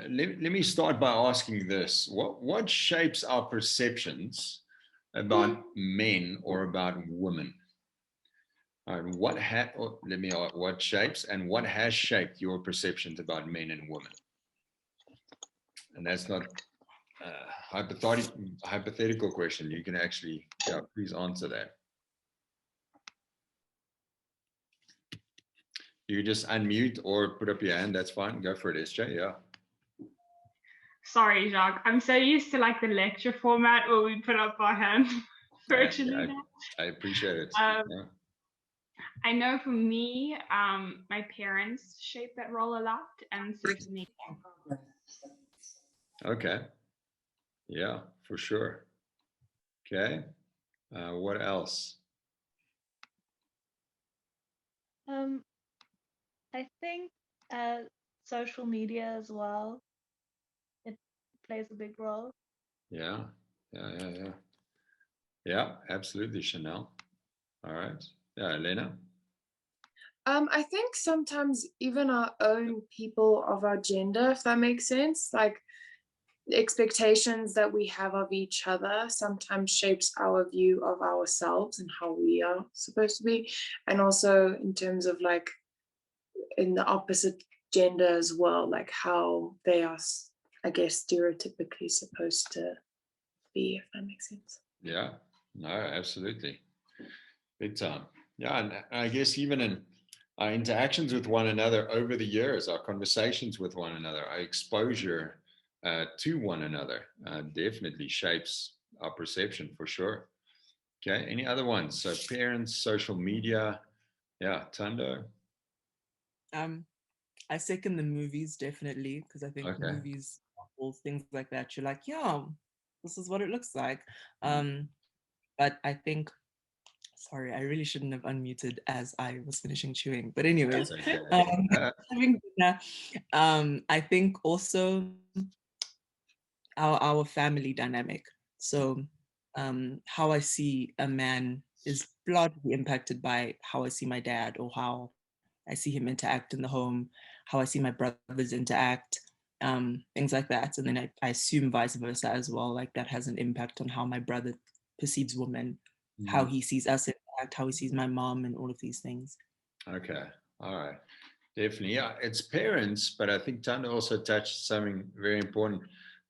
let me start by asking this. What shapes our perceptions about men or about women? All right, what shapes and what has shaped your perceptions about men and women? And that's not a hypothetical question. You can actually, yeah, please answer that. You just unmute or put up your hand. That's fine. Go for it, SJ. Yeah. Sorry, Jacques. I'm so used to like the lecture format where we put up our hand virtually. Yeah, I appreciate it. Yeah. Yeah. I know for me, my parents shaped that role a lot, and certainly. Okay. Yeah, for sure. Okay. What else? I think social media as well. It plays a big role. Yeah. Yeah, absolutely, Chanel. All right. Yeah, Elena. I think sometimes even our own people of our gender, if that makes sense, like the expectations that we have of each other sometimes shapes our view of ourselves and how we are supposed to be. And also in terms of like in the opposite gender as well, like how they are, I guess, stereotypically supposed to be, if that makes sense. Yeah, no, absolutely. Big time. Yeah, and I guess even in our interactions with one another over the years, our conversations with one another, our exposure to one another definitely shapes our perception for sure. Okay, any other ones? So parents, social media. Yeah, Tando. I second the movies definitely, because I think movies, all things like that, you're like, yeah, this is what it looks like. But I think, sorry, I really shouldn't have unmuted as I was finishing chewing. But anyways, I think also our family dynamic. So how I see a man is largely impacted by how I see my dad or how I see him interact in the home, how I see my brothers interact, things like that. And then I assume vice versa as well, like that has an impact on how my brother perceives women, how he sees us interact, how he sees my mom and all of these things. Okay, all right. Definitely, yeah, it's parents, but I think Tanda also touched something very important.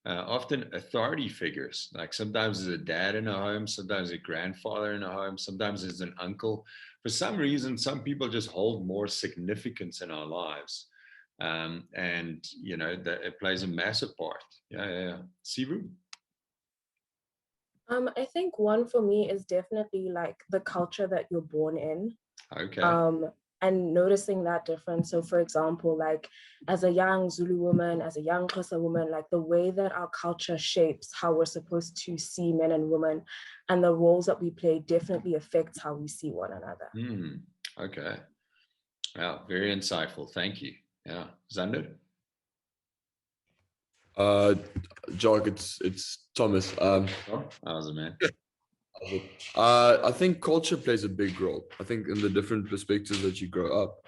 Often authority figures, like sometimes there's a dad in a home, sometimes a grandfather in a home, sometimes there's an uncle. For some reason, some people just hold more significance in our lives. And, you know, that it plays a massive part. Yeah. Sivu? I think one for me is definitely like the culture that you're born in. Okay. And noticing that difference. So for example, like as a young Zulu woman, as a young Xhosa woman, like the way that our culture shapes how we're supposed to see men and women and the roles that we play definitely affects how we see one another. Okay. Wow, very insightful. Thank you. Yeah. Zander? Jacques, it's Thomas. How's it, man? I think culture plays a big role. I think in the different perspectives that you grow up.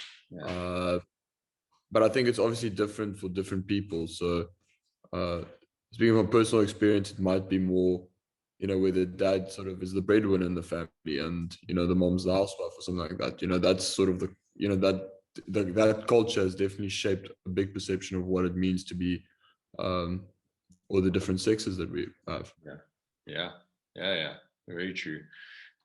But I think it's obviously different for different people. So speaking from personal experience, it might be more, you know, where the dad sort of is the breadwinner in the family and, you know, the mom's the housewife or something like that. You know, that's sort of the, you know, that culture has definitely shaped a big perception of what it means to be or the different sexes that we have. Yeah. Very true.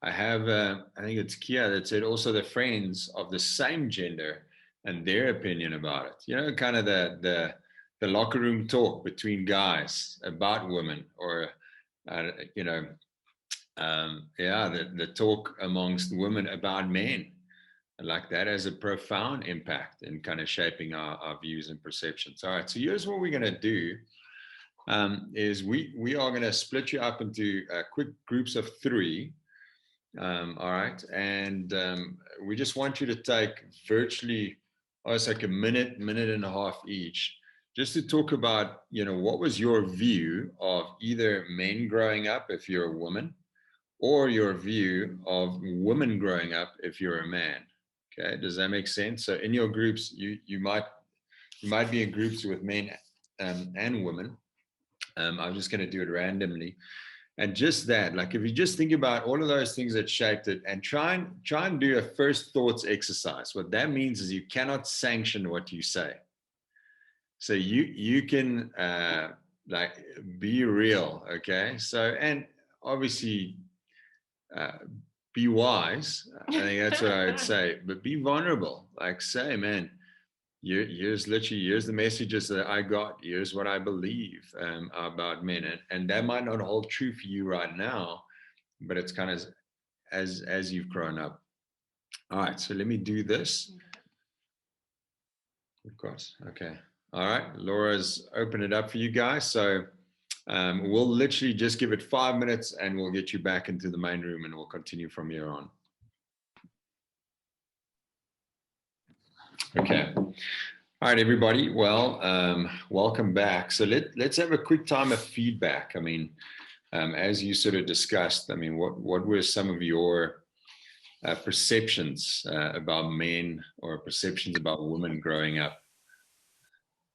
I have, I think it's Kia that said also the friends of the same gender and their opinion about it. You know, kind of the locker room talk between guys about women, or you know, the talk amongst women about men. Like that has a profound impact in kind of shaping our views and perceptions. All right, so here's what we're going to do. Is we are going to split you up into quick groups of 3. All right, and we just want you to take virtually almost like a minute and a half each, just to talk about, you know, what was your view of either men growing up if you're a woman, or your view of women growing up if you're a man. Okay, does that make sense? So in your groups, you might be in groups with men and women. I'm just going to do it randomly. And just that, like if you just think about all of those things that shaped it and try and do a first thoughts exercise. What that means is you cannot sanction what you say. So you can like be real, okay? So, and obviously be wise. I think that's what I would say, but be vulnerable. Like say, man, here's the messages that I got. Here's what I believe about men, and that might not hold true for you right now, but it's kind of as you've grown up. All right, so let me do this. Of course, okay. All right, Laura's opened it up for you guys, so we'll literally just give it 5 minutes, and we'll get you back into the main room, and we'll continue from here on. Okay. All right, everybody. Well, welcome back. So let's have a quick time of feedback. I mean, as you sort of discussed, I mean, what were some of your perceptions about men or perceptions about women growing up?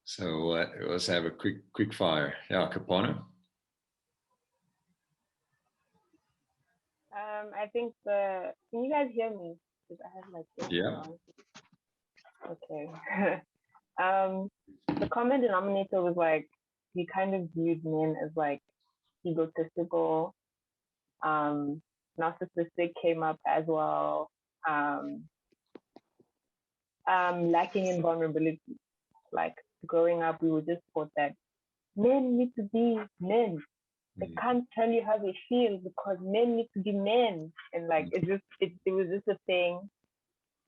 So let's have a quick fire. Yeah, Kapana. I think can you guys hear me? Because I have my phone Yeah. on. Okay. The common denominator was like he kind of viewed men as like egotistical, narcissistic came up as well, lacking in vulnerability. Like growing up, we were just taught that men need to be men. They can't tell you how they feel because men need to be men, and like it was just a thing.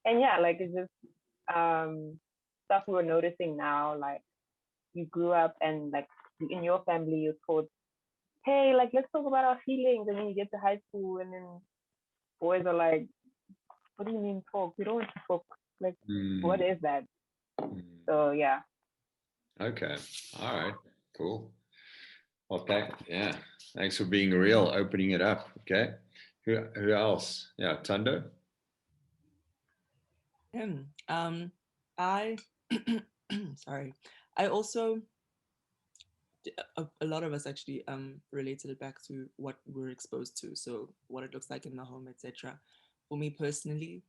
And yeah, like it's just stuff we're noticing now. Like you grew up and like in your family you're taught, hey, like let's talk about our feelings, and then you get to high school and then boys are like, what do you mean talk? We don't want to talk. Like what is that? So yeah. Okay. All right. Cool. Well, thanks for being real, opening it up. Okay. Who else? Yeah, Tando. I sorry. I also a lot of us actually related it back to what we're exposed to, so what it looks like in the home, etc. For me personally,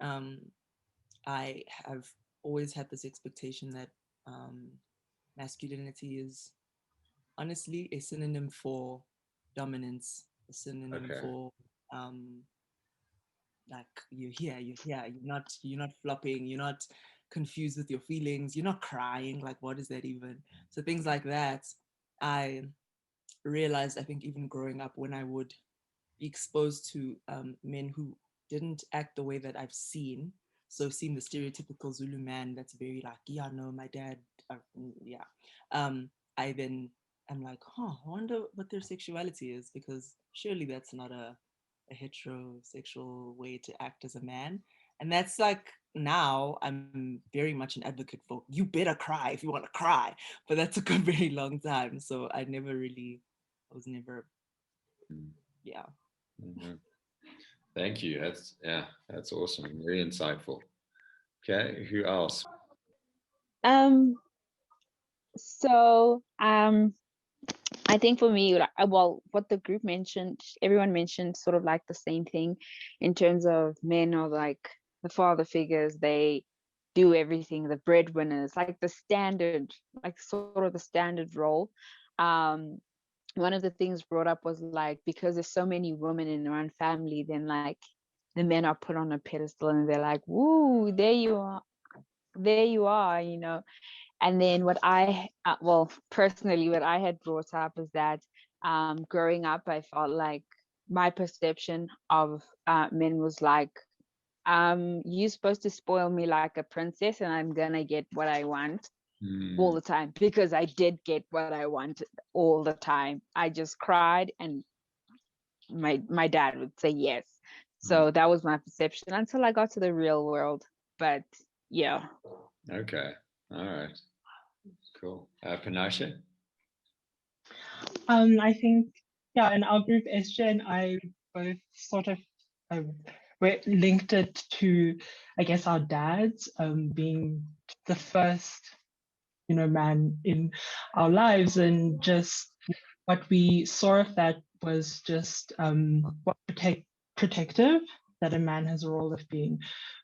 I have always had this expectation that masculinity is honestly a synonym for dominance, a synonym for like you're here, you're not flopping, you're not confused with your feelings, you're not crying, like what is that even? So things like that, I realized, I think even growing up, when I would be exposed to men who didn't act the way that I've seen, so seeing the stereotypical Zulu man that's very like, yeah, no, my dad, I then am like, I wonder what their sexuality is, because surely that's not a heterosexual way to act as a man. And that's like, now I'm very much an advocate for, you better cry if you want to cry, but that took a very long time. So I was never, yeah. Mm-hmm. Thank you. That's awesome. Very insightful. Okay, who else? So I think for me, well, what the group mentioned, everyone mentioned sort of like the same thing in terms of men are like the father figures, they do everything, the breadwinners, like the standard, like sort of the standard role. One of the things brought up was like, because there's so many women in one family, then like the men are put on a pedestal and they're like, woo, there you are, you know. And then what personally, what I had brought up is that growing up, I felt like my perception of men was like, you're supposed to spoil me like a princess and I'm gonna get what I want all the time, because I did get what I wanted all the time. I just cried and my dad would say yes. So that was my perception until I got to the real world. But yeah. Okay. All right. Cool. Panashe? I think, yeah, in our group, E.D.G.E and I both sort of we linked it to, I guess, our dads being the first man in our lives, and just what we saw of that was just protective, that a man has a role of being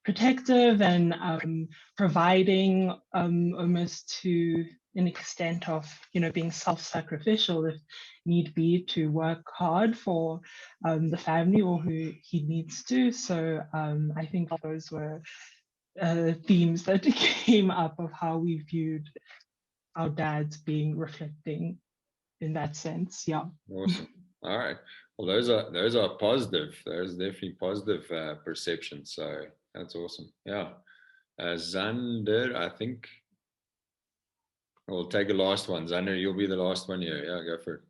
protective and providing, almost to an extent of being self-sacrificial if need be, to work hard for the family or who he needs to. So I think those were themes that came up of how we viewed our dads being reflecting in that sense. Yeah. Awesome. All right. Well, those are positive. Those are definitely positive perceptions. So that's awesome. Yeah. Zander, I think we'll take a last one. Zander, you'll be the last one here. Yeah, go for it.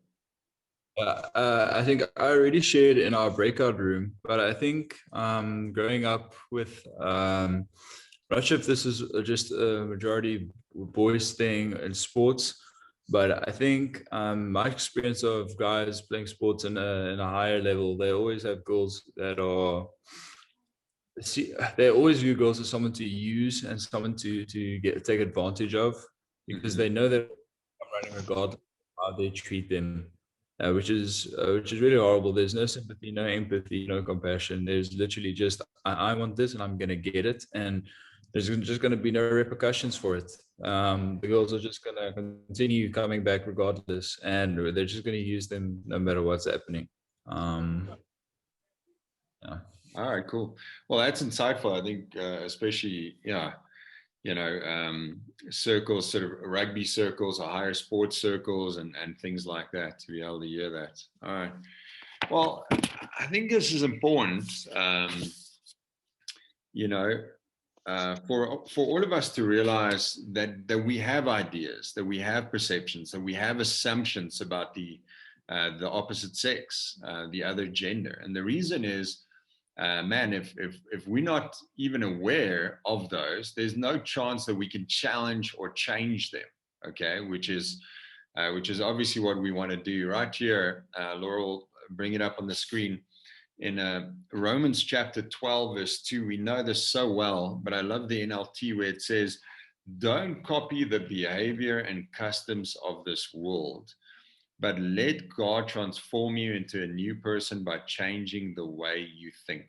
I think I already shared in our breakout room, but I think growing up with, I'm not sure if this is just a majority boys thing in sports, but I think my experience of guys playing sports in a higher level, they always have girls that are, they always view girls as someone to use and someone to take advantage of, because they know that I'm running regardless of how they treat them, which is really horrible. There's no sympathy, no empathy, no compassion. There's literally just I want this and I'm gonna get it, and there's just going to be no repercussions for it. The girls are just going to continue coming back regardless, and they're just going to use them no matter what's happening. Yeah. All right, cool. Well, that's insightful. I think, especially, circles, sort of rugby circles or higher sports circles and things like that, to be able to hear that. All right. Well, I think this is important, for all of us to realize that we have ideas, that we have perceptions, that we have assumptions about the opposite sex, the other gender. And the reason is, if we're not even aware of those, there's no chance that we can challenge or change them. Okay, which is obviously what we want to do right here. Laurel, bring it up on the screen. In Romans chapter 12, verse 2, we know this so well, but I love the NLT where it says, don't copy the behavior and customs of this world, but let God transform you into a new person by changing the way you think.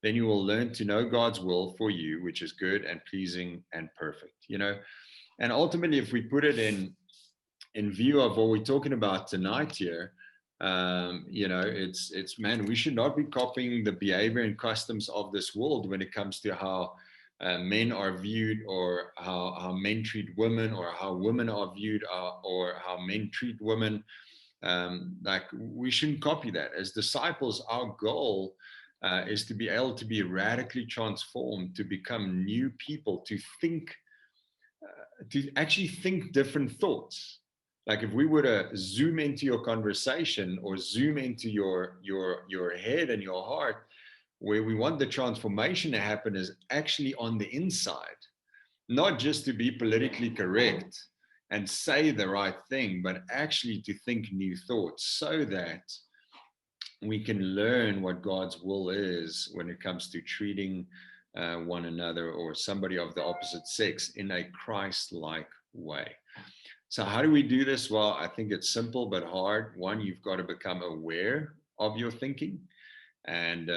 Then you will learn to know God's will for you, which is good and pleasing and perfect. And ultimately, if we put it in view of what we're talking about tonight here, it's man, we should not be copying the behavior and customs of this world when it comes to how men are viewed, or how men treat women, or how women are viewed, or how men treat women. Like, we shouldn't copy that. As disciples, our goal is to be able to be radically transformed, to become new people, to think, to actually think different thoughts. Like, if we were to zoom into your conversation, or zoom into your head and your heart, where we want the transformation to happen is actually on the inside, not just to be politically correct and say the right thing, but actually to think new thoughts, so that we can learn what God's will is when it comes to treating one another or somebody of the opposite sex in a Christ-like way. So how do we do this? Well, I think it's simple but hard. One, you've got to become aware of your thinking and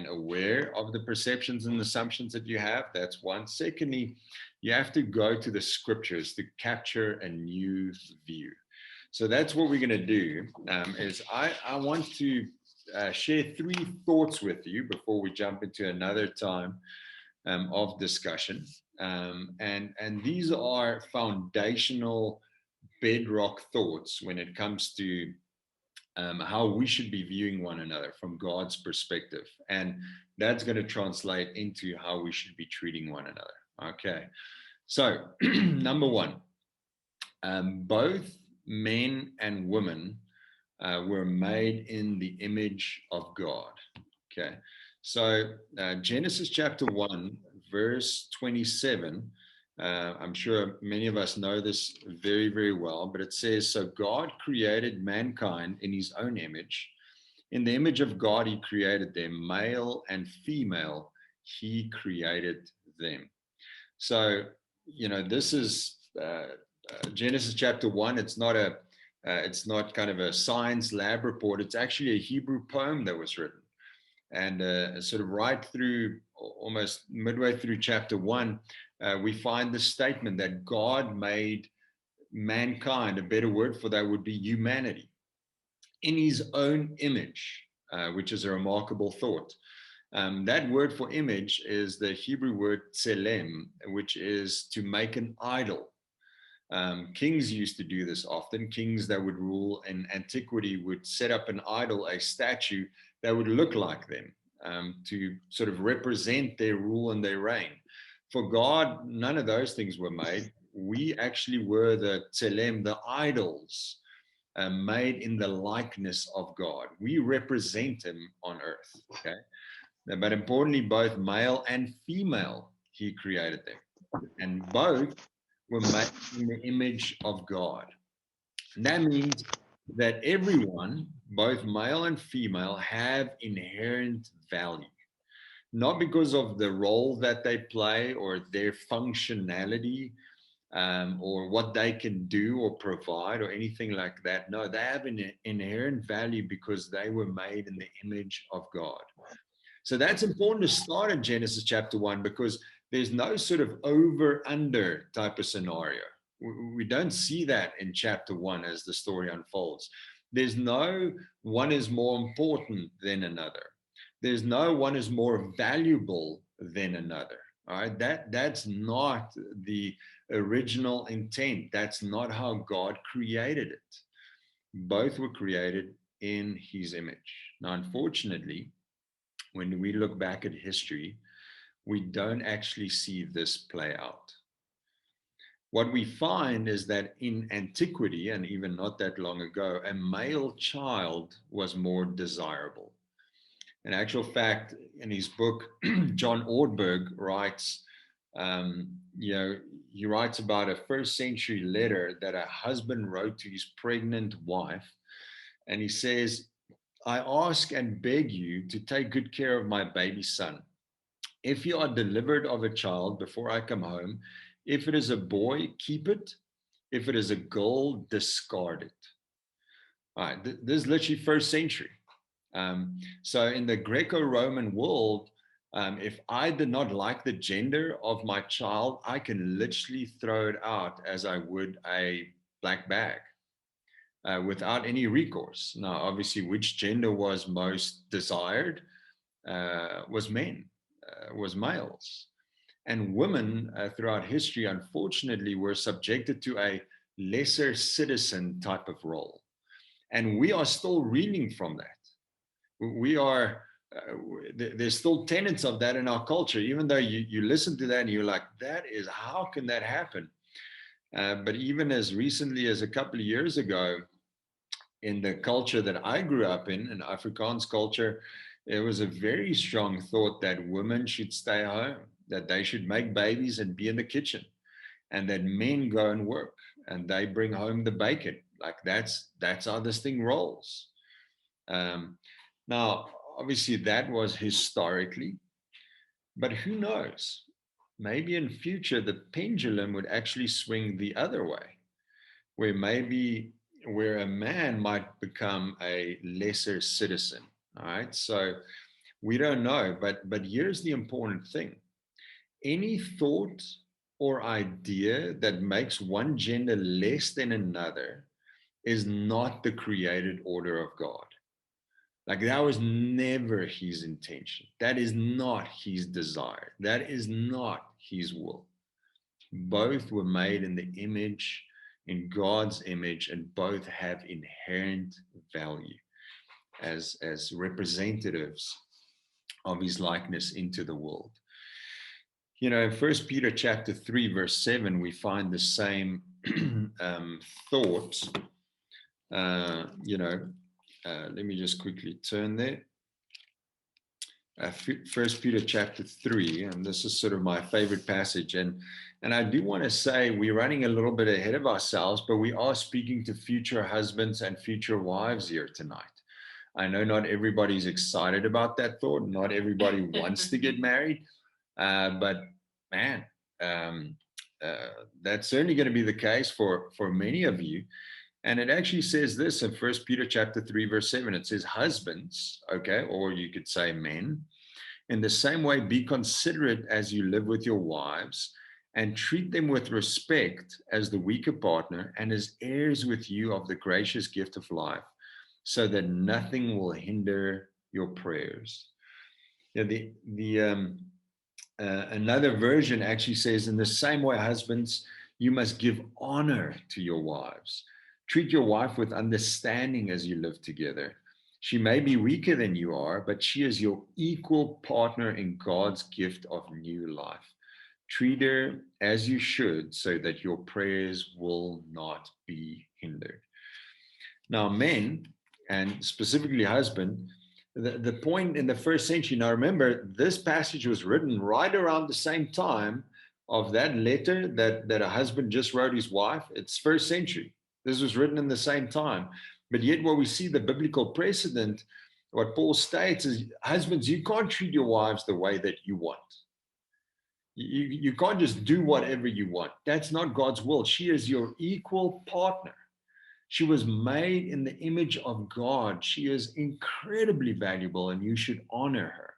aware of the perceptions and assumptions that you have. That's one. Secondly, you have to go to the scriptures to capture a new view. So that's what we're going to do. Is I want to share 3 thoughts with you before we jump into another time of discussion. And these are foundational bedrock thoughts when it comes to how we should be viewing one another from God's perspective. And that's going to translate into how we should be treating one another. Okay. So number 1, both men and women were made in the image of God. Okay. So Genesis chapter 1, verse 27, I'm sure many of us know this very, very well, but it says, so God created mankind in his own image. In the image of God, he created them, male and female, he created them. So, this is Genesis chapter 1, it's not kind of a science lab report. It's actually a Hebrew poem that was written. And sort of right through, almost midway through chapter 1, we find the statement that God made mankind, a better word for that would be humanity, in his own image, which is a remarkable thought. That word for image is the Hebrew word tselem, which is to make an idol. Kings used to do this often. Kings that would rule in antiquity would set up an idol, a statue that would look like them, to sort of represent their rule and their reign. For God, none of those things were made. We actually were the tselem, the idols, made in the likeness of God. We represent him on earth, okay? But importantly, both male and female, he created them. And both were made in the image of God. And that means that everyone, both male and female, have inherent value. Not because of the role that they play or their functionality, or what they can do or provide or anything like that. No, they have an inherent value because they were made in the image of God. So that's important to start in Genesis chapter 1, because there's no sort of over-under type of scenario. We don't see that in chapter 1 as the story unfolds. There's no one is more important than another. There's no one is more valuable than another. All right, that's not the original intent. That's not how God created it. Both were created in his image. Now, unfortunately, when we look back at history, we don't actually see this play out. What we find is that in antiquity, and even not that long ago, a male child was more desirable. In actual fact, in his book, John Ortberg writes, he writes about a first century letter that a husband wrote to his pregnant wife. And he says, I ask and beg you to take good care of my baby son. If you are delivered of a child before I come home, if it is a boy, keep it. If it is a girl, discard it. All right, this is literally first century. So in the Greco-Roman world, if I did not like the gender of my child, I can literally throw it out as I would a black bag, without any recourse. Now, obviously, which gender was most desired was men, was males. And women throughout history, unfortunately, were subjected to a lesser citizen type of role. And we are still reeling from that. We are, there's still tenets of that in our culture, even though you listen to that and you're like, how can that happen? But even as recently as a couple of years ago, in the culture that I grew up in Afrikaans culture, there was a very strong thought that women should stay home, that they should make babies and be in the kitchen, and that men go and work and they bring home the bacon. Like that's how this thing rolls. Now, obviously, that was historically, but who knows? Maybe in future, the pendulum would actually swing the other way, where a man might become a lesser citizen. All right. So we don't know, but here's the important thing. Any thought or idea that makes one gender less than another is not the created order of God. Like that was never his intention. That is not his desire. That is not his will. Both were made in the image, in God's image, and both have inherent value as representatives of his likeness into the world. In 1 Peter chapter 3, verse 7, we find the same thought. Let me just quickly turn there. 1 Peter chapter 3, and this is sort of my favorite passage. And I do want to say we're running a little bit ahead of ourselves, but we are speaking to future husbands and future wives here tonight. I know not everybody's excited about that thought. Not everybody wants to get married. But man, that's certainly going to be the case for many of you. And it actually says this in 1 Peter chapter 3, verse 7. It says, husbands, okay, or you could say men, in the same way, be considerate as you live with your wives, and treat them with respect as the weaker partner and as heirs with you of the gracious gift of life, so that nothing will hinder your prayers. Another version actually says, in the same way, husbands, you must give honor to your wives. Treat your wife with understanding as you live together. She may be weaker than you are, but she is your equal partner in God's gift of new life. Treat her as you should, so that your prayers will not be hindered. Now, men, and specifically husband, the point in the first century, now remember, this passage was written right around the same time of that letter that a husband just wrote his wife. It's first century. This was written in the same time. But yet what we see the biblical precedent, what Paul states is, husbands, you can't treat your wives the way that you want. You can't just do whatever you want. That's not God's will. She is your equal partner. She was made in the image of God. She is incredibly valuable, and you should honor her.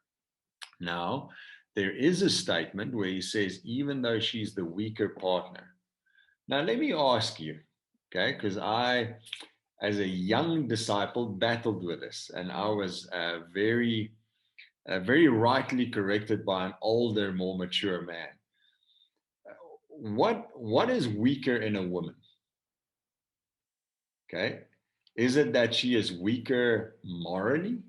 Now, there is a statement where he says, even though she's the weaker partner. Now, let me ask you, okay, because I, as a young disciple, battled with this, and I was very rightly corrected by an older, more mature man. What is weaker in a woman? Okay, is it that she is weaker morally,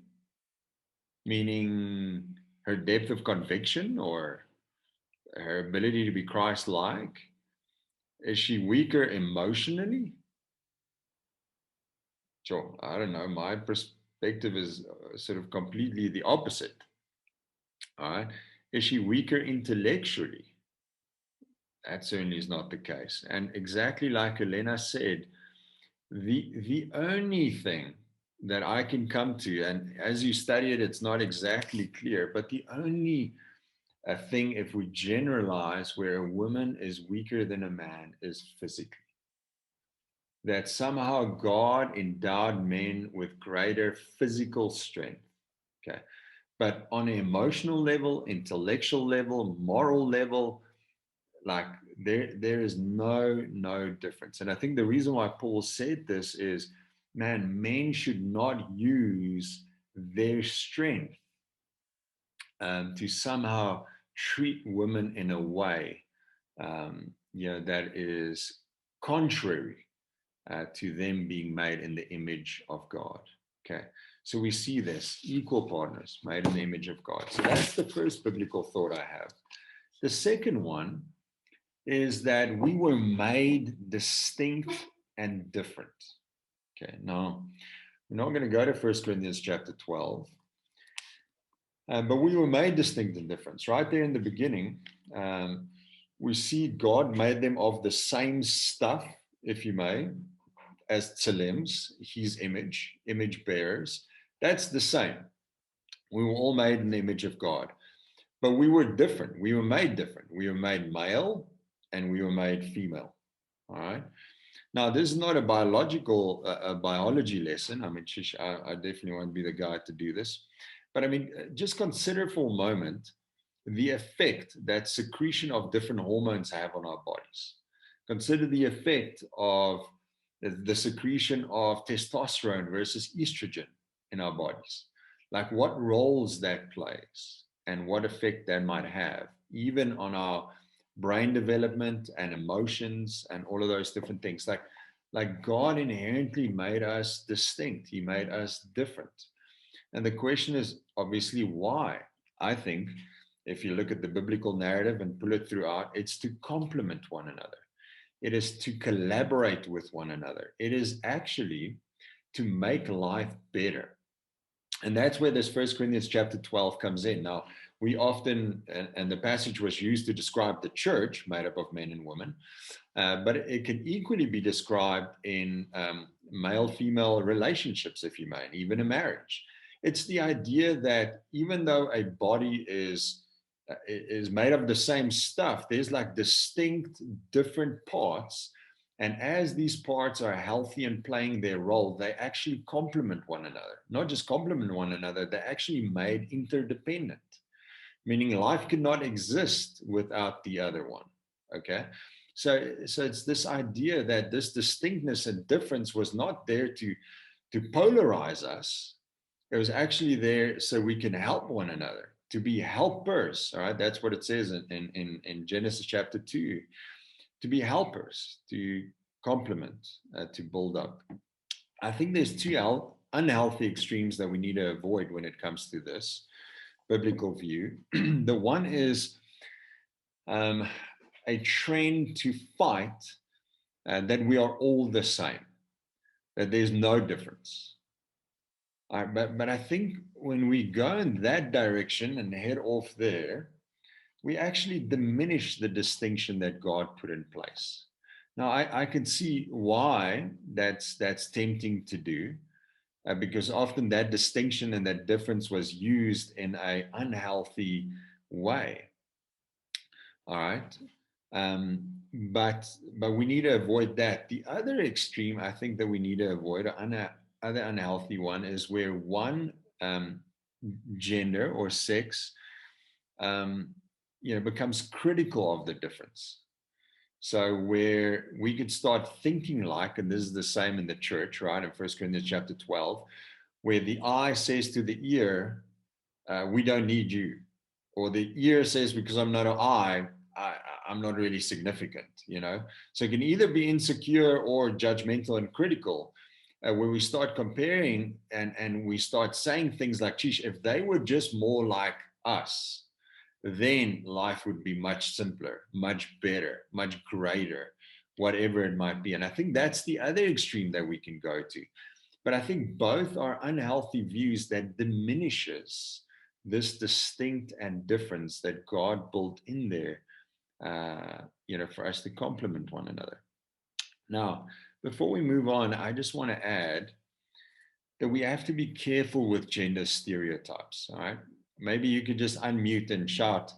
meaning her depth of conviction or her ability to be Christ-like? Is she weaker emotionally? Sure, I don't know. My perspective is sort of completely the opposite. All right. Is she weaker intellectually? That certainly is not the case. And exactly like Elena said, the only thing that I can come to, and as you study it, it's not exactly clear, but the only thing, if we generalize, where a woman is weaker than a man is physically. That somehow God endowed men with greater physical strength. Okay. But on an emotional level, intellectual level, moral level, like there is no difference. And I think the reason why Paul said this is, man, men should not use their strength to somehow treat women in a way that is contrary to them being made in the image of God. Okay, so we see this, equal partners made in the image of God. So that's the first biblical thought I have. The second one is that we were made distinct and different. Okay, now we're not going to go to 1 Corinthians chapter 12, but we were made distinct and different. Right there in the beginning, we see God made them of the same stuff, if you may, as tzelems, his image bearers. That's the same. We were all made in the image of God, but we were different. We were made different. We were made male and we were made female. All right. Now, this is not a biology lesson. I mean, I definitely won't be the guy to do this. But I mean, just consider for a moment the effect that secretion of different hormones have on our bodies. Consider the effect of the secretion of testosterone versus estrogen in our bodies. Like what roles that plays and what effect that might have, even on our brain development and emotions and all of those different things. Like God inherently made us distinct. He made us different. And the question is obviously why. I think if you look at the biblical narrative and pull it throughout, it's to complement one another. It is to collaborate with one another. It is actually to make life better. And that's where this 1 Corinthians chapter 12 comes in. Now, we often, and the passage was used to describe the church made up of men and women, but it can equally be described in male-female relationships, if you may, and even a marriage. It's the idea that even though a body is is made of the same stuff. There's like distinct different parts. And as these parts are healthy and playing their role, they actually complement one another. Not just complement one another, they're actually made interdependent, meaning life cannot exist without the other one. Okay. So it's this idea that this distinctness and difference was not there to polarize us. It was actually there so we can help one another, to be helpers. All right. That's what it says in Genesis chapter 2. To be helpers, to complement, to build up. I think there's two unhealthy extremes that we need to avoid when it comes to this biblical view. The one is a trend to fight that we are all the same, that there's no difference. But I think when we go in that direction and head off there, we actually diminish the distinction that God put in place. Now, I can see why that's tempting to do, because often that distinction and that difference was used in an unhealthy way. All right. But we need to avoid that. The other extreme, I think, that we need to avoid, other unhealthy one, is where one gender or sex becomes critical of the difference. So where we could start thinking like, and this is the same in the church, right? In 1 Corinthians chapter 12, where the eye says to the ear, we don't need you. Or the ear says, because I'm not an eye, I'm not really significant, So it can either be insecure or judgmental and critical, where we start comparing and we start saying things like, geez, if they were just more like us, then life would be much simpler, much better, much greater, whatever it might be. And I think that's the other extreme that we can go to. But I think both are unhealthy views that diminishes this distinct and difference that God built in there, for us to complement one another. Now, before we move on, I just want to add that we have to be careful with gender stereotypes, all right? Maybe you could just unmute and shout.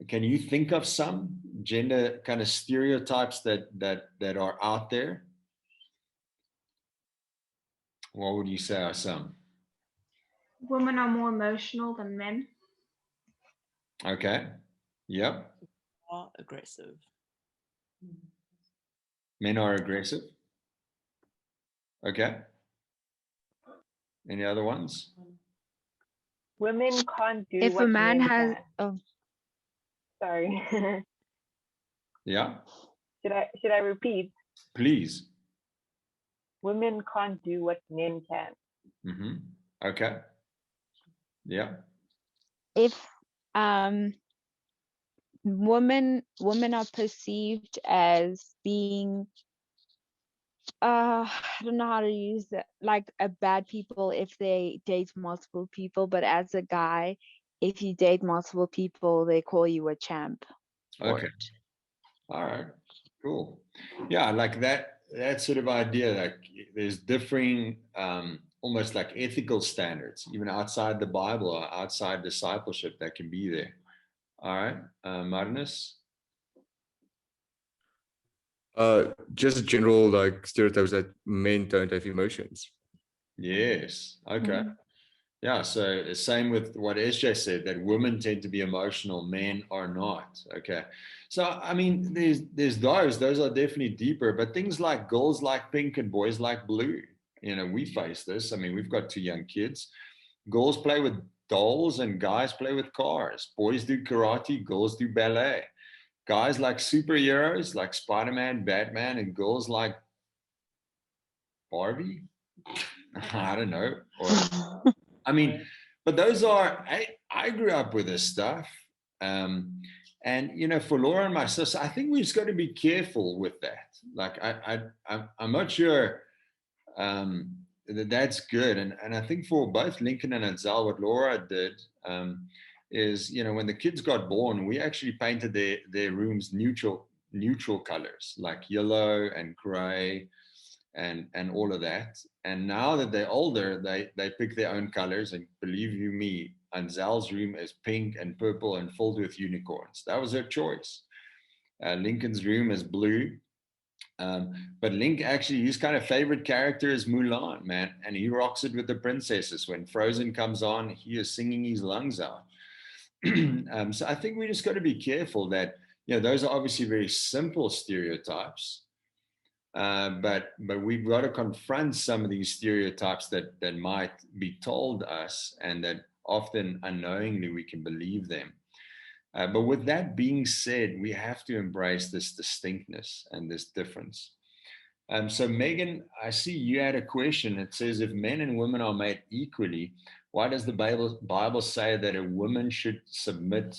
Can you think of some gender kind of stereotypes that are out there? What would you say are some? Women are more emotional than men. Okay. Yep. Are aggressive. Men are aggressive. Okay. Any other ones? Women can't do If what a man men has, can. Sorry. Yeah. Should I repeat? Please. Women can't do what men can. Mm-hmm. Okay. Yeah. if women are perceived as being I don't know how to use that, like a bad people if they date multiple people, but as a guy, if you date multiple people, they call you a champ. Okay. All right. Cool. Yeah, like that sort of idea, like there's differing almost like ethical standards, even outside the Bible or outside discipleship, that can be there. All right. Marnus? Just general like stereotypes that men don't have emotions. Yes. Okay. Yeah. So same with what SJ said, that women tend to be emotional, men are not. Okay. So I mean, there's those are definitely deeper, but things like girls like pink and boys like blue. We face this. I mean, we've got 2 young kids. Girls play with dolls and guys play with cars. Boys do karate, girls do ballet. Guys like superheroes like Spider-Man, Batman, and girls like Barbie. I don't know. Or, I mean, but those are, I grew up with this stuff. And, for Laura and my sister, I think we just got to be careful with that. Like, I'm not sure that's good. And I think for both Lincoln and Adzel, what Laura did is, when the kids got born, we actually painted their rooms neutral colors, like yellow and gray and all of that. And now that they're older, they pick their own colors. And believe you me, Anzel's room is pink and purple and filled with unicorns. That was her choice. Lincoln's room is blue. But Link actually, his kind of favorite character is Mulan, man. And he rocks it with the princesses. When Frozen comes on, he is singing his lungs out. So I think we just got to be careful that, those are obviously very simple stereotypes. But we've got to confront some of these stereotypes that might be told us, and that often unknowingly we can believe them. But with that being said, we have to embrace this distinctness and this difference. So Megan, I see you had a question. It says, if men and women are made equally, why does the Bible say that a woman should submit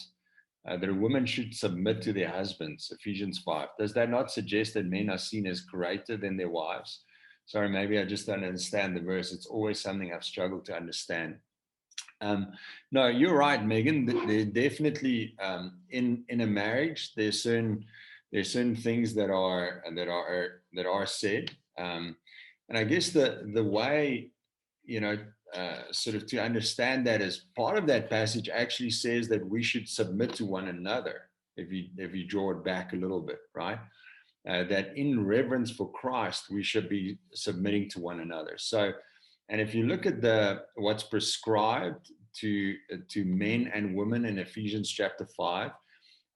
to their husbands? Ephesians 5. Does that not suggest that men are seen as greater than their wives? Sorry, maybe I just don't understand the verse. It's always something I've struggled to understand. No, you're right, Megan. There definitely in a marriage, there's certain things that are said, and I guess the way sort of to understand that, as part of that passage actually says that we should submit to one another. If you draw it back a little bit, right? That in reverence for Christ, we should be submitting to one another. So. And if you look at what's prescribed to men and women in Ephesians chapter 5,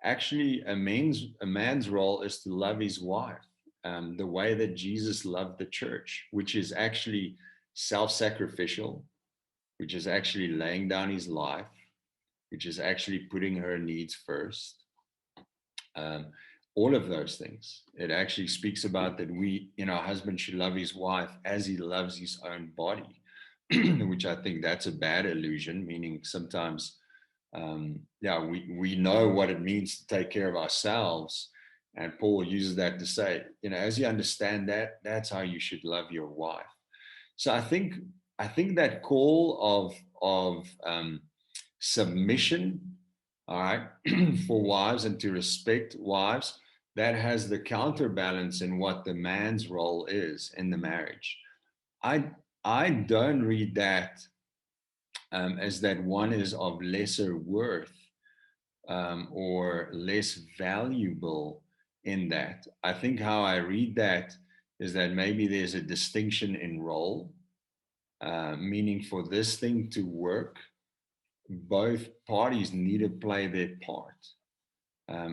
actually a man's role is to love his wife the way that Jesus loved the church, which is actually self-sacrificial, which is actually laying down his life, which is actually putting her needs first. All of those things. It actually speaks about that a husband should love his wife as he loves his own body, which I think that's a bad illusion, meaning sometimes, we know what it means to take care of ourselves. And Paul uses that to say, as you understand that, that's how you should love your wife. So I think that call of submission, all right, for wives and to respect wives, that has the counterbalance in what the man's role is in the marriage. I don't read that as that one is of lesser worth or less valuable in that. I think how I read that is that maybe there's a distinction in role, meaning for this thing to work, both parties need to play their part.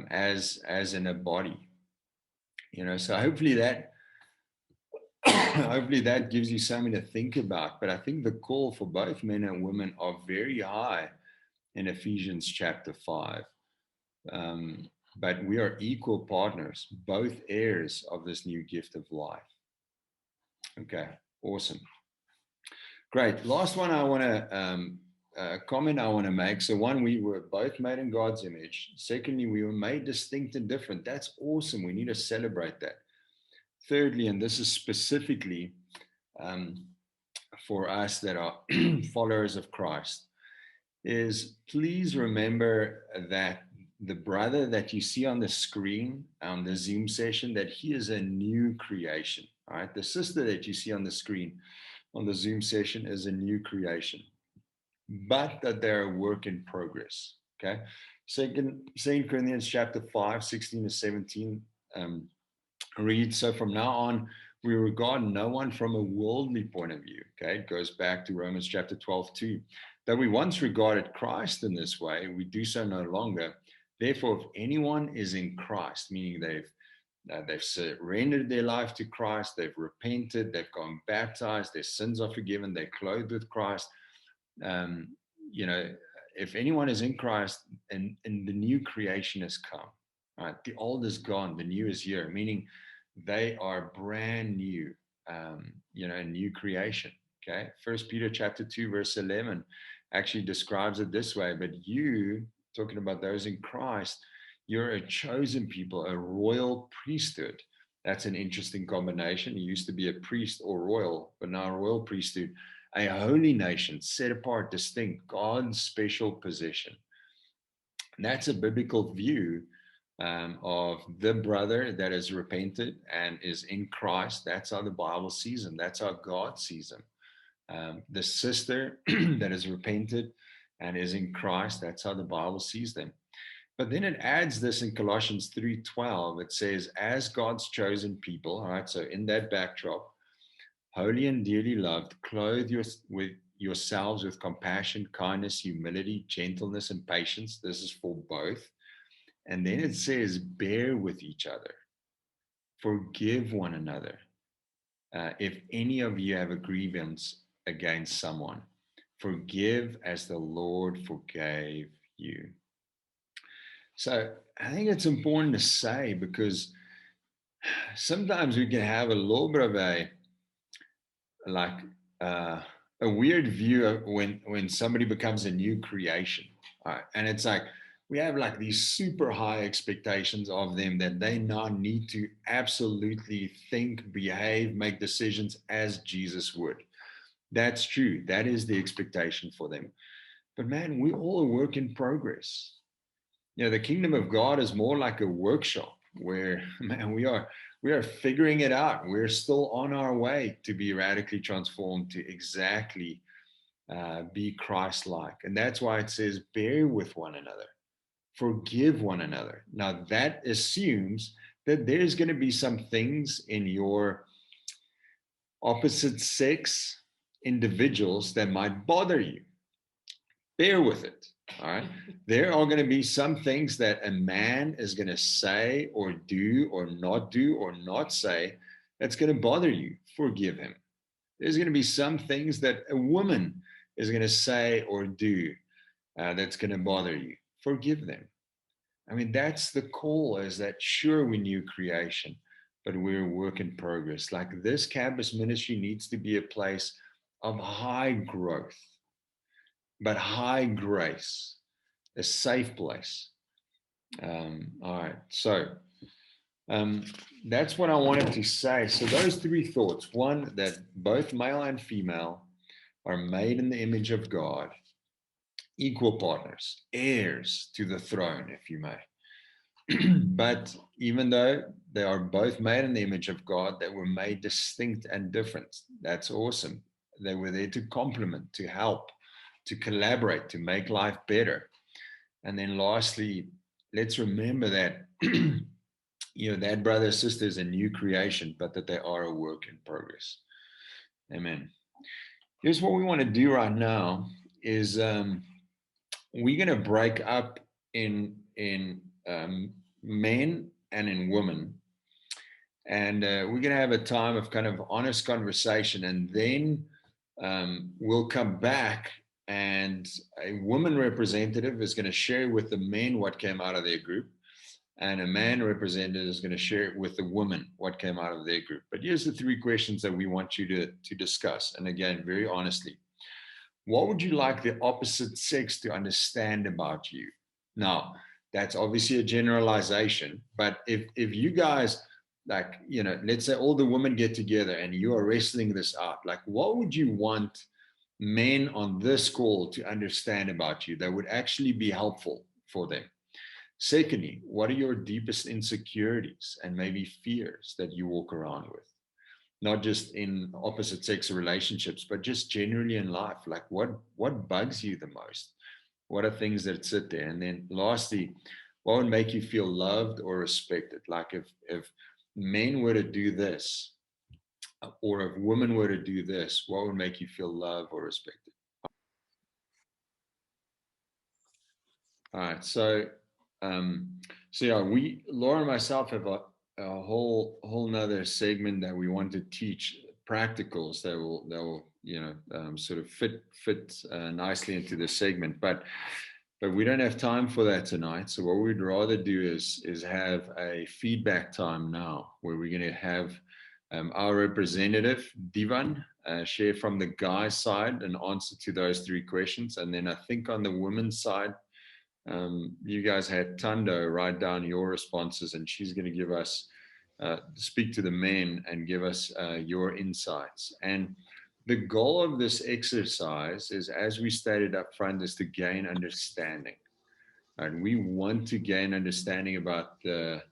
As in a body, so hopefully that gives you something to think about. But I think the call for both men and women are very high in Ephesians chapter 5. But we are equal partners, both heirs of this new gift of life. Okay, awesome. Great. Last one I want to comment I want to make. So one, we were both made in God's image. Secondly, we were made distinct and different. That's awesome. We need to celebrate that. Thirdly, and this is specifically for us that are followers of Christ, is please remember that the brother that you see on the screen, on the Zoom session, that he is a new creation. All right. The sister that you see on the screen on the Zoom session is a new creation, but that they're a work in progress. Okay. 2 Corinthians chapter 5, 16 to 17 reads, so from now on, we regard no one from a worldly point of view. Okay. It goes back to Romans chapter 12, 2. Though we once regarded Christ in this way, we do so no longer. Therefore, if anyone is in Christ, meaning they've surrendered their life to Christ, they've repented, they've gone baptized, their sins are forgiven, they're clothed with Christ. If anyone is in Christ, and the new creation has come, right? The old is gone, the new is here, meaning they are brand new, new creation. Okay. 1 Peter chapter 2, verse 11 actually describes it this way. But you, talking about those in Christ, you're a chosen people, a royal priesthood. That's an interesting combination. You used to be a priest or royal, but now a royal priesthood, a holy nation, set apart, distinct, God's special possession. And that's a biblical view of the brother that has repented and is in Christ. That's how the Bible sees him. That's how God sees him. The sister that has repented and is in Christ. That's how the Bible sees them. But then it adds this in Colossians 3:12. It says, as God's chosen people, all right, so in that backdrop, holy and dearly loved, clothe yourselves with compassion, kindness, humility, gentleness, and patience. This is for both. And then it says, bear with each other, forgive one another. If any of you have a grievance against someone, forgive as the Lord forgave you. So I think it's important to say, because sometimes we can have a little bit of a weird view of when somebody becomes a new creation. All right. And it's like, we have like these super high expectations of them that they now need to absolutely think, behave, make decisions as Jesus would. That's true. That is the expectation for them. But man, we all a work in progress. You know, the kingdom of God is more like a workshop where, man, we are figuring it out. We're still on our way to be radically transformed, to exactly be Christ-like. And that's why it says, bear with one another, forgive one another. Now, that assumes that there's going to be some things in your opposite sex individuals that might bother you. Bear with it. All right. There are going to be some things that a man is going to say or do or not say that's going to bother you. Forgive him. There's going to be some things that a woman is going to say or do that's going to bother you. Forgive them. I mean, that's the call, is that sure, we're new creation, but we're a work in progress. Like, this campus ministry needs to be a place of high growth, but high grace, a safe place. All right, so that's what I wanted to say. So those three thoughts: one, that both male and female are made in the image of God, equal partners, heirs to the throne, if you may. But even though they are both made in the image of God, they were made distinct and different. That's awesome. They were there to complement, to help, to collaborate, to make life better. And then lastly, let's remember that, that brother or sister is a new creation, but that they are a work in progress. Amen. Here's what we want to do right now is we're going to break up in men and in women. And we're going to have a time of kind of honest conversation. And then we'll come back, and a woman representative is going to share with the men what came out of their group. And a man representative is going to share with the woman what came out of their group. But here's the three questions that we want you to discuss. And again, very honestly, what would you like the opposite sex to understand about you? Now, that's obviously a generalization, but if you guys, like, let's say all the women get together and you are wrestling this out, like, what would you want men on this call to understand about you that would actually be helpful for them? Secondly, what are your deepest insecurities and maybe fears that you walk around with? Not just in opposite sex relationships, but just generally in life. Like, what bugs you the most? What are things that sit there? And then lastly, what would make you feel loved or respected? Like, if men were to do this, or if women were to do this, what would make you feel loved or respected? All right. So yeah, Laura and myself have a whole nother segment that we want to teach, practicals that will sort of fit nicely into this segment, but we don't have time for that tonight. So what we'd rather do is have a feedback time now, where we're going to have our representative Divan share from the guy's side an answer to those three questions, and then I think on the women's side, you guys had Tando write down your responses, and she's going to give us speak to the men and give us your insights. And the goal of this exercise is, as we stated up front, is to gain understanding. And we want to gain understanding about the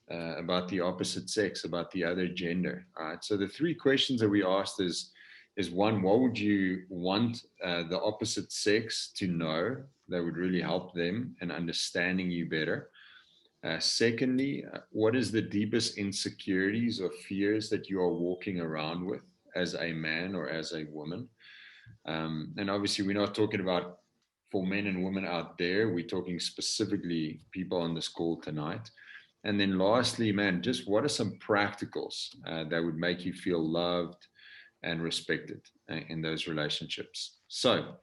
opposite sex, about the other gender. All right. So the three questions that we asked is is one, what would you want the opposite sex to know that would really help them in understanding you better? Secondly, what is the deepest insecurities or fears that you are walking around with as a man or as a woman? And obviously, we're not talking about for men and women out there. We're talking specifically people on this call tonight. And then lastly, man, just what are some practicals that would make you feel loved and respected in those relationships? So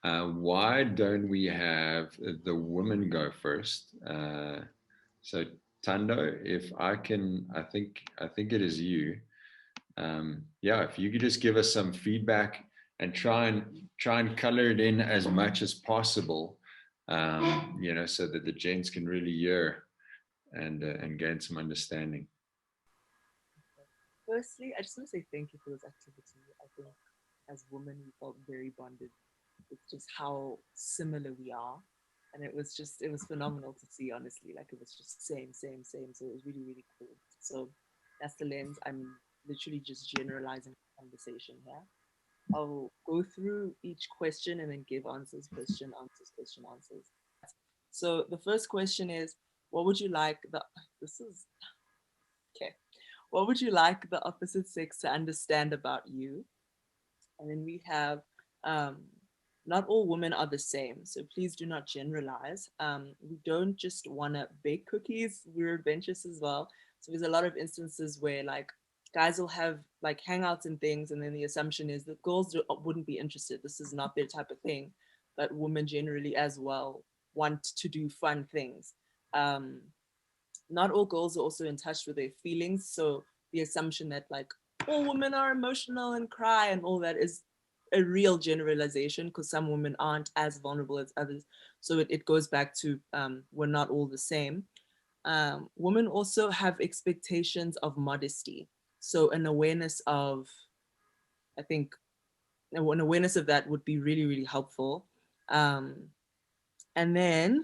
why don't we have the women go first? So Tando, if I can, I think it is you. Yeah, if you could just give us some feedback and try and color it in as much as possible, you know, so that the gents can really hear and gain some understanding. Firstly, I just want to say thank you for this activity. I think as women, we felt very bonded with just how similar we are. And it was phenomenal to see, honestly. Like it was just same. So it was really, really cool. So that's the lens. I'm literally just generalizing the conversation here. I'll go through each question and then give answers, question, answers. So the first question is, what would you like what would you like the opposite sex to understand about you? And then we have, not all women are the same, so please do not generalize. We don't just want to bake cookies, we're adventurous as well. So there's a lot of instances where like guys will have like hangouts and things, and then the assumption is that girls wouldn't be interested. This is not their type of thing, but women generally as well want to do fun things. Not all girls are also in touch with their feelings, so the assumption that like all women are emotional and cry and all that is a real generalization, because some women aren't as vulnerable as others. So it goes back to we're not all the same. Women also have expectations of modesty. So an awareness of, I think, an awareness of that would be really, really helpful. And then,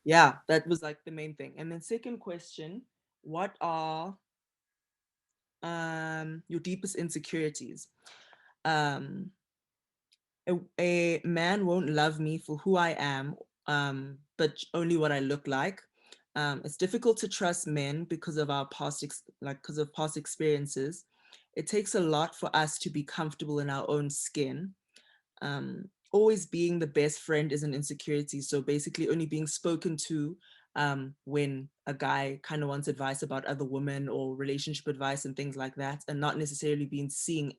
yeah, that was like the main thing. And then second question, what are your deepest insecurities? A man won't love me for who I am, but only what I look like. It's difficult to trust men because of our past experiences. It takes a lot for us to be comfortable in our own skin. Always being the best friend is an insecurity. So basically only being spoken to when a guy kind of wants advice about other women or relationship advice and things like that, and not necessarily being seen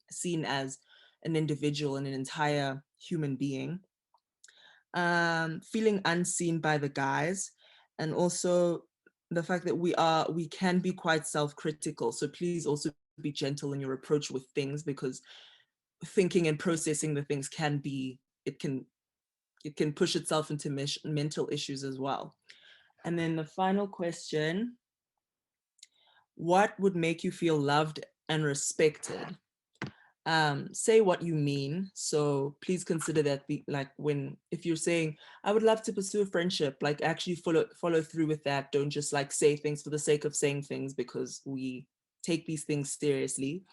as an individual and an entire human being. Feeling unseen by the guys, and also the fact that we can be quite self-critical. So please also be gentle in your approach with things, because thinking and processing the things it can push itself into mental issues as well. And then the final question, what would make you feel loved and respected? Say what you mean. So please consider that if you're saying, I would love to pursue a friendship, like actually follow through with that. Don't just like say things for the sake of saying things, because we take these things seriously.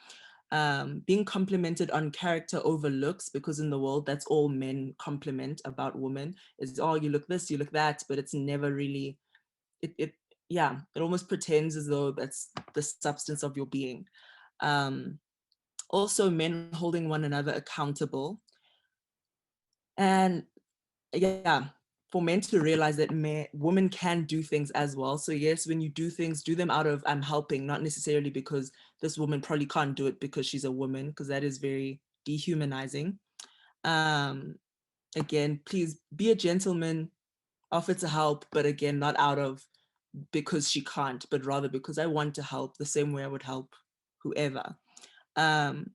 Being complimented on character over looks, because in the world that's all men compliment about women is, oh, you look this, you look that, but it's never really, it almost pretends as though that's the substance of your being. Also men holding one another accountable, and for men to realize that women can do things as well. So yes, when you do things, do them out of I'm helping, not necessarily because this woman probably can't do it because she's a woman, because that is very dehumanizing. Again, please be a gentleman, offer to help, but again, not out of because she can't, but rather because I want to help the same way I would help whoever. And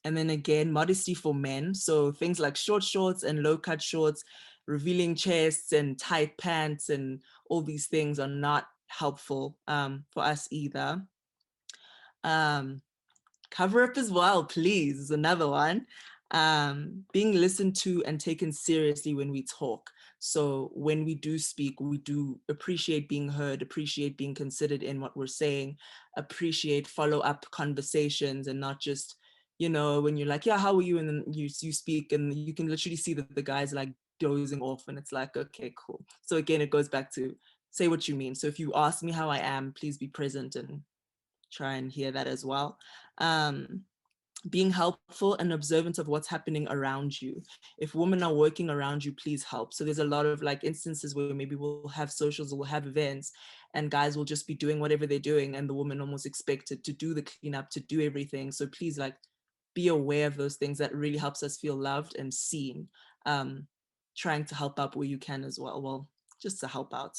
then again, modesty for men. So things like short shorts and low cut shorts, revealing chests and tight pants and all these things are not helpful for us either. Cover up as well, please, is another one. Being listened to and taken seriously when we talk. So when we do speak, we do appreciate being heard, appreciate being considered in what we're saying, appreciate follow-up conversations, and not just you know, when you're like, yeah, how are you? And then you speak and you can literally see that the guy's like dozing off and it's like, okay, cool. So again, it goes back to say what you mean. So if you ask me how I am, please be present and try and hear that as well. Being helpful and observant of what's happening around you. If women are working around you, please help. So there's a lot of like instances where maybe we'll have socials or we'll have events and guys will just be doing whatever they're doing and the woman almost expected to do the cleanup, to do everything. So please like be aware of those things. That really helps us feel loved and seen. Trying to help out where you can as well. Well, just to help out.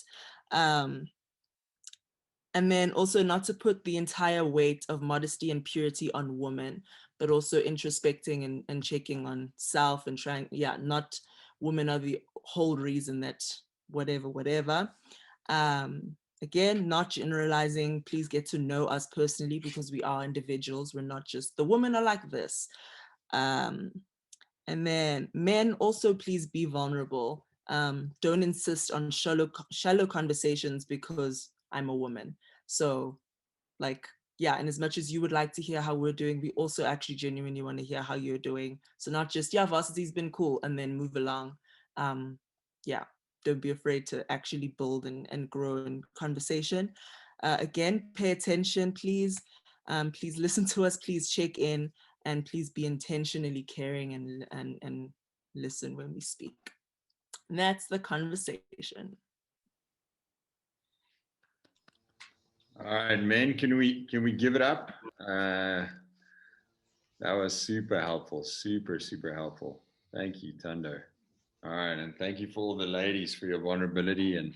And then also not to put the entire weight of modesty and purity on women, but also introspecting and checking on self and trying, yeah, not women are the whole reason that whatever. Again, not generalizing, please get to know us personally because we are individuals. We're not just the women are like this. And then men also please be vulnerable. Don't insist on shallow conversations because I'm a woman. So like, yeah, and as much as you would like to hear how we're doing, we also actually genuinely want to hear how you're doing. So not just, yeah, varsity's been cool and then move along. Yeah, don't be afraid to actually build and grow in conversation. Again, pay attention, please. Please listen to us, please check in, and please be intentionally caring and listen when we speak. And that's the conversation. All right, men, can we give it up? That was super helpful, super helpful. Thank you, Thando. All right, and thank you for all the ladies for your vulnerability and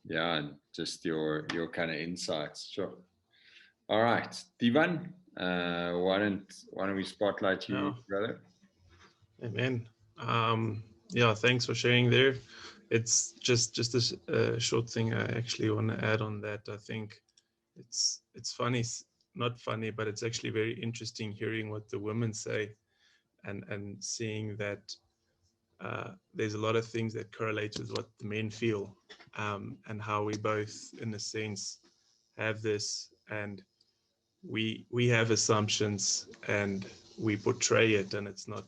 yeah, and just your kind of insights. Sure. All right, Divan, why don't we spotlight you, brother? Amen. Yeah, thanks for sharing there. It's just a short thing I actually want to add on that. I think it's funny, not funny, but it's actually very interesting hearing what the women say and seeing that there's a lot of things that correlate with what the men feel, and how we both, in a sense, have this, and we have assumptions and we portray it, and it's not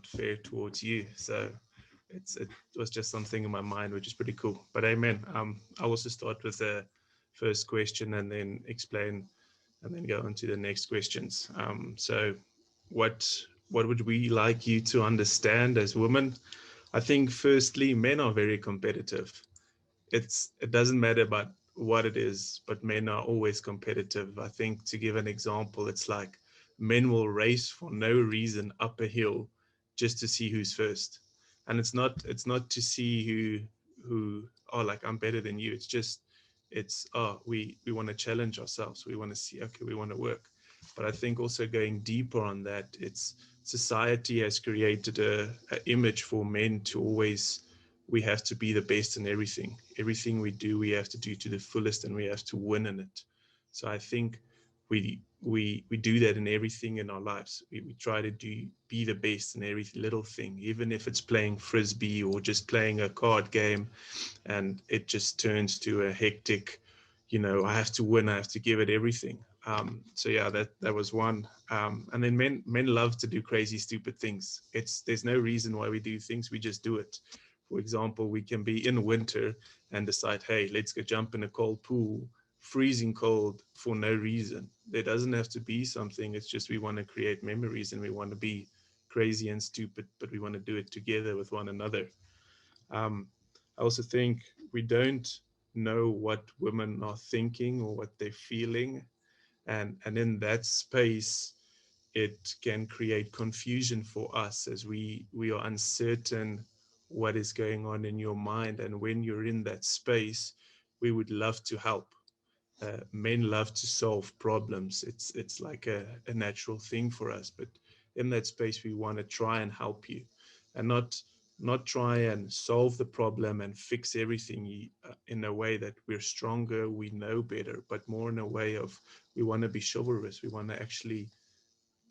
fair towards you. So it was just something in my mind, which is pretty cool. But amen. I'll also start with the first question and then explain and then go on to the next questions. So what would we like you to understand as women? I think firstly, men are very competitive. It doesn't matter about what it is, but men are always competitive. I think, to give an example, it's like men will race for no reason up a hill just to see who's first. And it's not to see who oh, like, I'm better than you. It's we want to challenge ourselves. We want to see, okay, we want to work. But I think also going deeper on that, it's society has created a image for men to always, we have to be the best in everything. Everything we do, we have to do to the fullest, and we have to win in it. So I think we do that in everything in our lives. We try to be the best in every little thing, even if it's playing frisbee or just playing a card game, and it just turns to a hectic, I have to win, I have to give it everything. So yeah, that was one. And then men love to do crazy, stupid things. There's no reason why we do things, we just do it. For example, we can be in winter and decide, hey, let's go jump in a cold pool, freezing cold for no reason. There doesn't have to be something. It's just we want to create memories and we want to be crazy and stupid, but we want to do it together with one another. I also think we don't know what women are thinking or what they're feeling. And in that space, it can create confusion for us as we are uncertain what is going on in your mind. And when you're in that space, we would love to help. Men love to solve problems. It's like a natural thing for us. But in that space, we want to try and help you, and not try and solve the problem and fix everything in a way that we're stronger, we know better, but more in a way of, we want to be chivalrous. We want to actually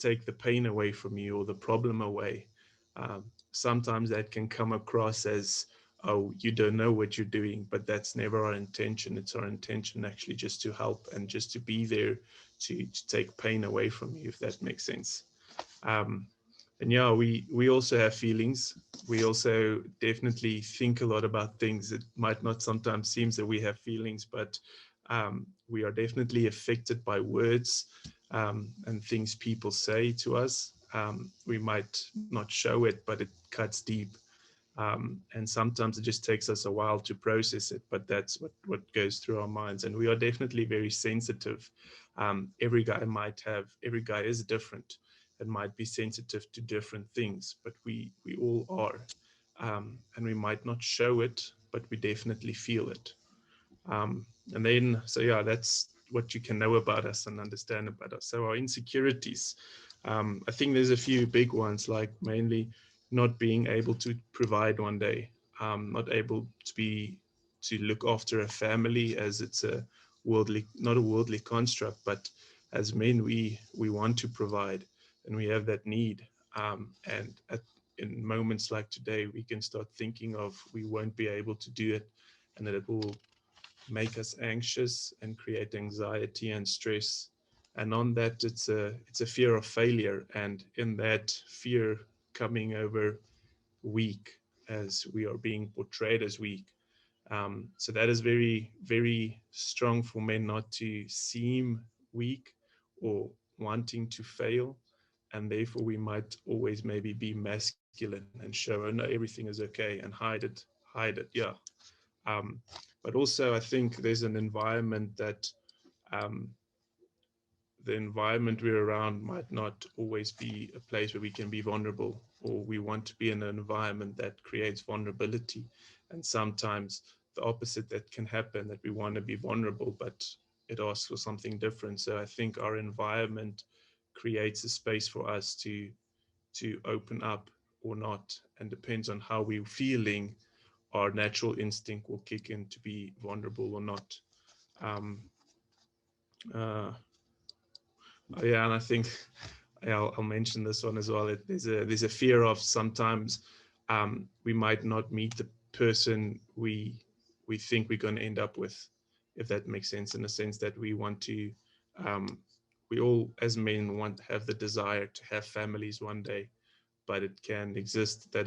take the pain away from you or the problem away. Sometimes that can come across as, oh, you don't know what you're doing, but that's never our intention. It's our intention actually just to help and just to be there to take pain away from you, if that makes sense. And yeah, we also have feelings. We also definitely think a lot about things. It might not sometimes seem that we have feelings, but we are definitely affected by words and things people say to us. We might not show it, but it cuts deep. And sometimes it just takes us a while to process it, but that's what goes through our minds. And we are definitely very sensitive. Every guy is different and might be sensitive to different things, but we all are. And we might not show it, but we definitely feel it. And then, so yeah, that's what you can know about us and understand about us. So our insecurities, I think there's a few big ones, like mainly not being able to provide one day, not able to look after a family, as it's a worldly, not a worldly construct, but as men, we want to provide and we have that need. In moments like today, we can start thinking of we won't be able to do it, and that it will make us anxious and create anxiety and stress. And on that, it's a fear of failure, and in that fear coming over weak, as we are being portrayed as weak. So that is very, very strong for men, not to seem weak or wanting to fail. And therefore we might always maybe be masculine and show, oh no, everything is okay, and hide it, yeah. But also I think there's an environment that the environment we're around might not always be a place where we can be vulnerable, or we want to be in an environment that creates vulnerability. And sometimes the opposite that can happen, that we want to be vulnerable, but it asks for something different. So I think our environment creates a space for us to open up or not, and depends on how we're feeling, our natural instinct will kick in to be vulnerable or not. Yeah, and I think I'll mention this one as well. There's a fear of sometimes we might not meet the person we think we're going to end up with, if that makes sense, in the sense that we want to, we all as men have the desire to have families one day, but it can exist that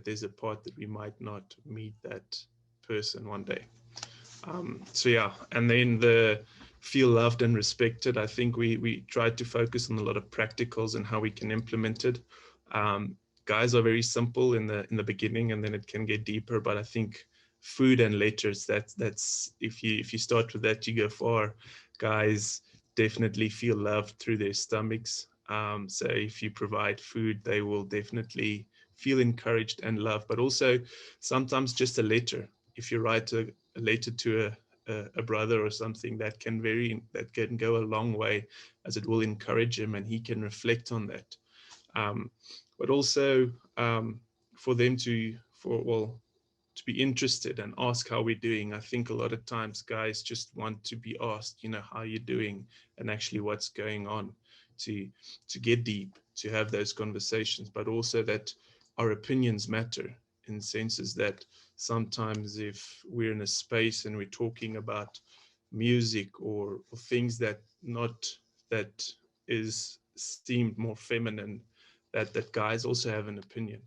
there's a part that we might not meet that person one day. So yeah, and then the feel loved and respected. I think we tried to focus on a lot of practicals and how we can implement it. Guys are very simple in the beginning, and then it can get deeper. But I think food and letters, that's if you start with that, you go far. Guys definitely feel loved through their stomachs. So if you provide food, they will definitely feel encouraged and loved. But also sometimes just a letter. If you write a letter to a brother or something, that can go a long way, as it will encourage him and he can reflect on that. But also for them to be interested and ask how we're doing. I think a lot of times guys just want to be asked, how you're doing and actually what's going on, to get deep, to have those conversations, but also that our opinions matter, in senses that sometimes if we're in a space and we're talking about music or things that is seemed more feminine, that guys also have an opinion,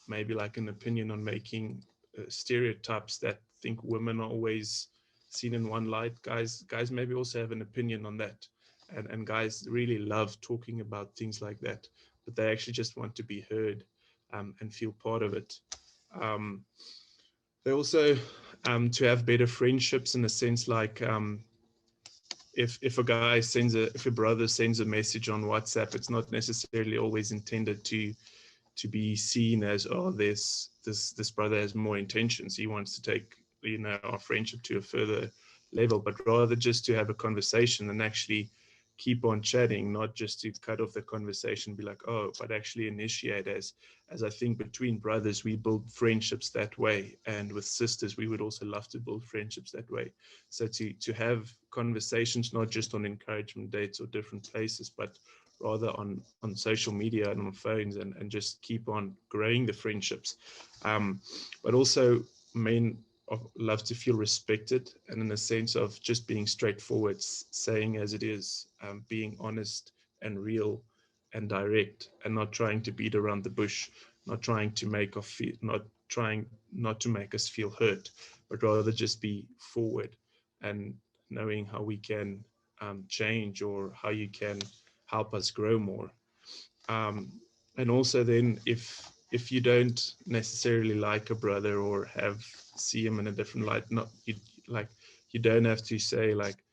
maybe like an opinion on making stereotypes that think women are always seen in one light. Guys maybe also have an opinion on that, and guys really love talking about things like that, but they actually just want to be heard and feel part of it. They also to have better friendships, in a sense, like if a brother sends a message on WhatsApp, it's not necessarily always intended to be seen as, oh, this brother has more intentions, he wants to take our friendship to a further level, but rather just to have a conversation and actually keep on chatting, not just to cut off the conversation, be like, oh, but actually initiate, as I think between brothers we build friendships that way, and with sisters we would also love to build friendships that way. So to have conversations, not just on encouragement dates or different places, but rather on social media and on phones, and just keep on growing the friendships. But also men love to feel respected, and in a sense of just being straightforward, saying as it is, being honest and real and direct, and not trying to beat around the bush, not trying to make us feel, not trying not to make us feel hurt, but rather just be forward and knowing how we can change, or how you can help us grow more. And also then, if you don't necessarily like a brother or see him in a different light, not you, like, you don't have to say like,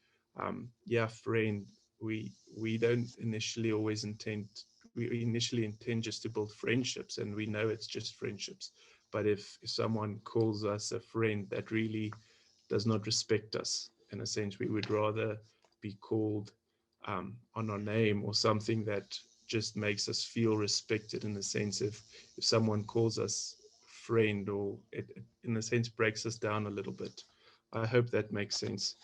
yeah, friend, we don't initially always intend, we initially intend just to build friendships, and we know it's just friendships. But if someone calls us a friend, that really does not respect us. In a sense, we would rather be called on our name, or something that just makes us feel respected, in the sense if someone calls us friend, or it in a sense breaks us down a little bit. I hope that makes sense.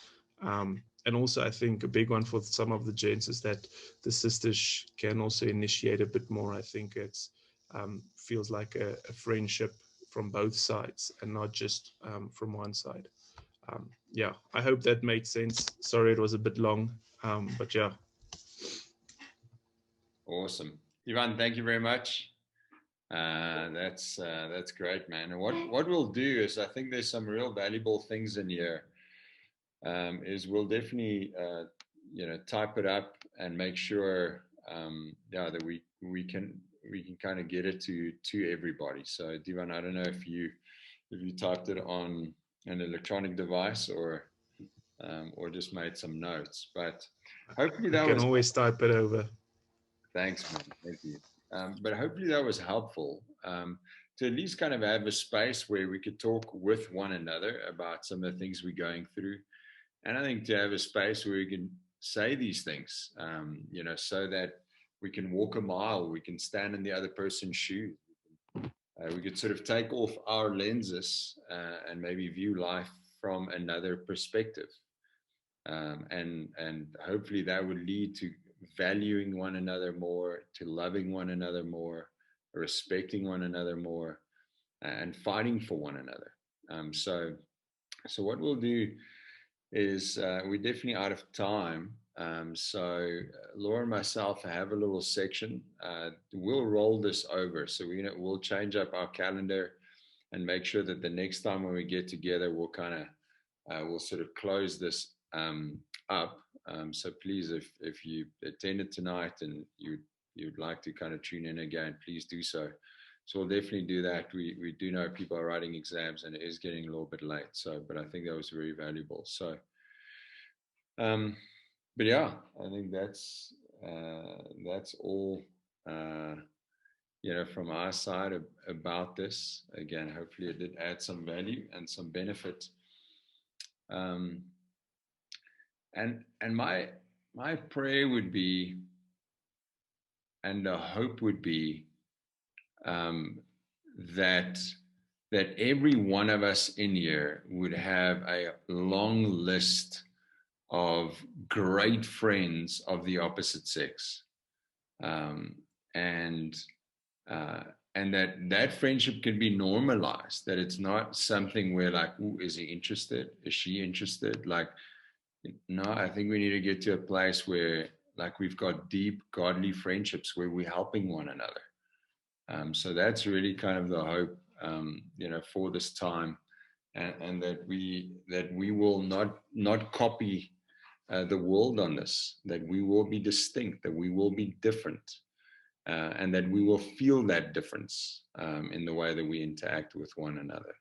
And also, I think a big one for some of the gents is that the sisters can also initiate a bit more. I think it's feels like a friendship from both sides, and not just from one side. Yeah, I hope that made sense. Sorry, it was a bit long, but yeah. Awesome. Ivan, thank you very much. That's great, man. And what we'll do is, I think there's some real valuable things in here. Is we'll definitely type it up and make sure that we can kind of get it to everybody. So Divan, I don't know if you typed it on an electronic device or just made some notes, but hopefully that You can always type it over. Thanks, man. Thank you. But hopefully that was helpful to at least kind of have a space where we could talk with one another about some of the things we're going through. And I think to have a space where we can say these things, so that we can walk a mile, we can stand in the other person's shoes. We could sort of take off our lenses and maybe view life from another perspective. And hopefully that would lead to valuing one another more, to loving one another more, respecting one another more, and fighting for one another. So what we'll do is we're definitely out of time. So Laura and myself have a little section. We'll roll this over. So we'll change up our calendar and make sure that the next time when we get together, we'll kind of we'll sort of close this up. So please, if you attended tonight and you'd like to kind of tune in again, please do so. So we'll definitely do that. We do know people are writing exams and it is getting a little bit late. So, but I think that was very valuable. So, but yeah, I think that's all, from our side about this. Again, hopefully it did add some value and some benefit. And my prayer would be, and the hope would be, that every one of us in here would have a long list of great friends of the opposite sex, and that friendship can be normalized. That it's not something where like, ooh, is he interested? Is she interested? Like, no, I think we need to get to a place where like we've got deep godly friendships where we're helping one another. So that's really kind of the hope, for this time, and that we will not copy the world on this. That we will be distinct. That we will be different, and that we will feel that difference in the way that we interact with one another.